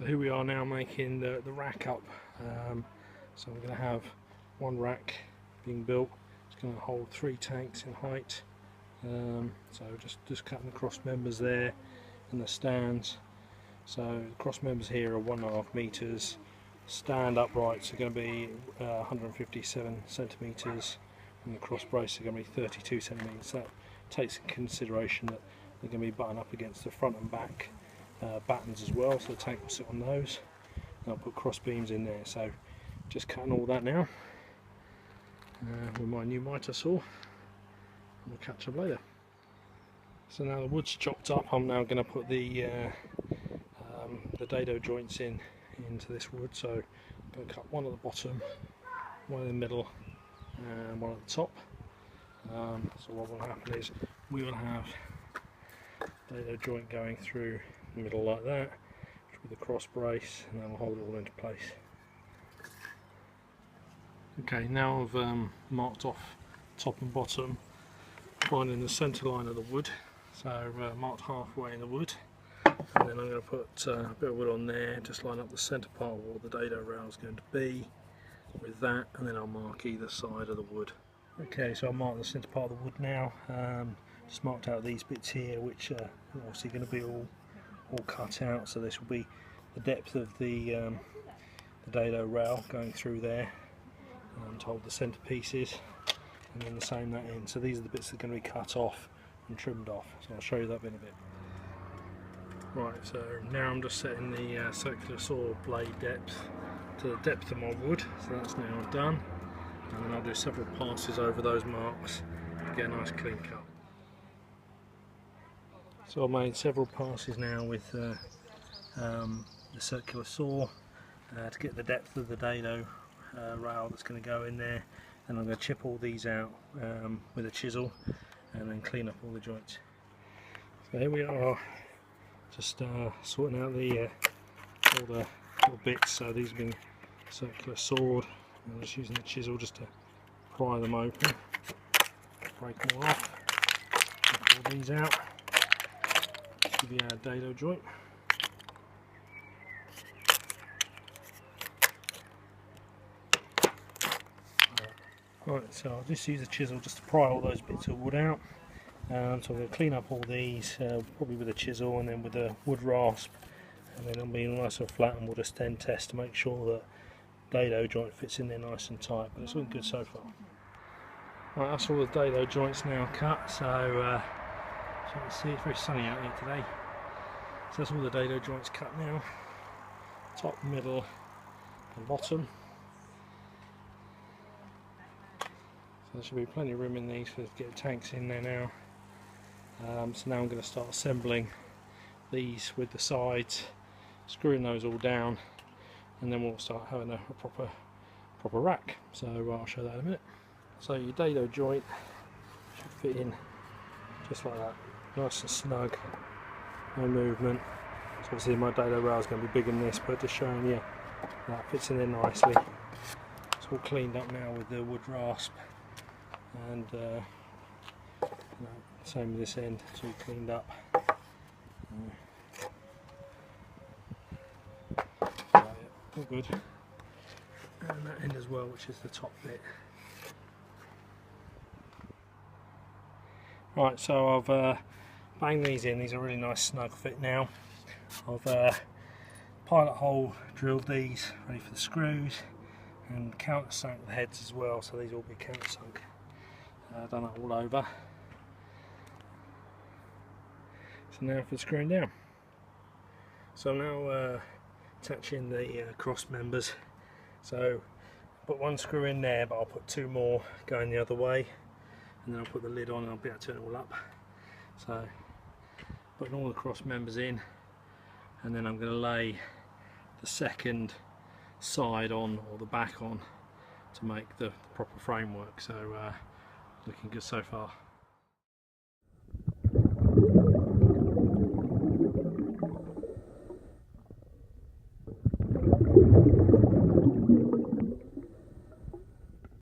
here we are now making the rack up. So we're going to have one rack being built. It's going to hold 3 tanks in height. So just cutting the cross members there and the stands. So the cross members here are 1.5 meters. Stand uprights are going to be 157 centimeters, and the cross braces are going to be 32 centimeters. That takes into consideration that they're going to be buttoned up against the front and back battens as well, so the tank will sit on those. And I'll put cross beams in there. So just cutting all that now with my new mitre saw, and we'll catch up later. So now the wood's chopped up, I'm now going to put the dado joints into this wood. So I'm going to cut one at the bottom, one in the middle, and one at the top. So what will happen is we will have dado joint going through the middle like that with a cross brace, and then we'll hold it all into place. Okay, now I've marked off top and bottom, finding the centre line of the wood. So marked halfway in the wood, and then I'm going to put a bit of wood on there, just line up the centre part of what the dado rail is going to be with that, and then I'll mark either side of the wood. Okay, so I'll mark the centre part of the wood now. Just marked out these bits here, which are obviously going to be all cut out. So this will be the depth of the dado rail going through there, to hold the centre pieces, and then the same that in. So these are the bits that are going to be cut off and trimmed off. So I'll show you that in a bit. Right, so now I'm just setting the circular saw blade depth to the depth of my wood. So that's now done, and then I'll do several passes over those marks to get a nice clean cut. So I've made several passes now with the circular saw to get the depth of the dado rail that's going to go in there, and I'm going to chip all these out with a chisel and then clean up all the joints. So here we are, just sorting out all the little bits. So these have been circular sawed. I'm just using the chisel just to pry them open, break them all off, take all these out. Give you our dado joint. Right, so I'll just use a chisel just to pry all those bits of wood out. So I'm going to clean up all these, probably with a chisel and then with a wood rasp, and then it'll be nice and flat, and we'll just then test to make sure that dado joint fits in there nice and tight. But it's looking good so far. Right, that's all the dado joints now cut. So as you can see, it's very sunny out here today. So that's all the dado joints cut now, top, middle and bottom. So there should be plenty of room in these for get tanks in there now. So now I'm going to start assembling these with the sides, screwing those all down, and then we'll start having a proper rack. So I'll show that in a minute. So your dado joint should fit in just like that, nice and snug, no movement. So obviously my dado rail is going to be bigger than this, but just showing you that fits in there nicely. It's all cleaned up now with the wood rasp, and same with this end, it's all cleaned up. All good. And that end as well, which is the top bit. Right, so I've banged these in. These are really nice snug fit now. I've pilot hole drilled these, ready for the screws, and countersunk the heads as well, so these will be countersunk. Done that all over. So now for screwing down. So now attaching the cross members. So put one screw in there, but I'll put 2 more going the other way, and then I'll put the lid on and I'll be able to turn it all up. So putting all the cross members in, and then I'm going to lay the second side on, or the back on, to make the proper framework. So looking good so far.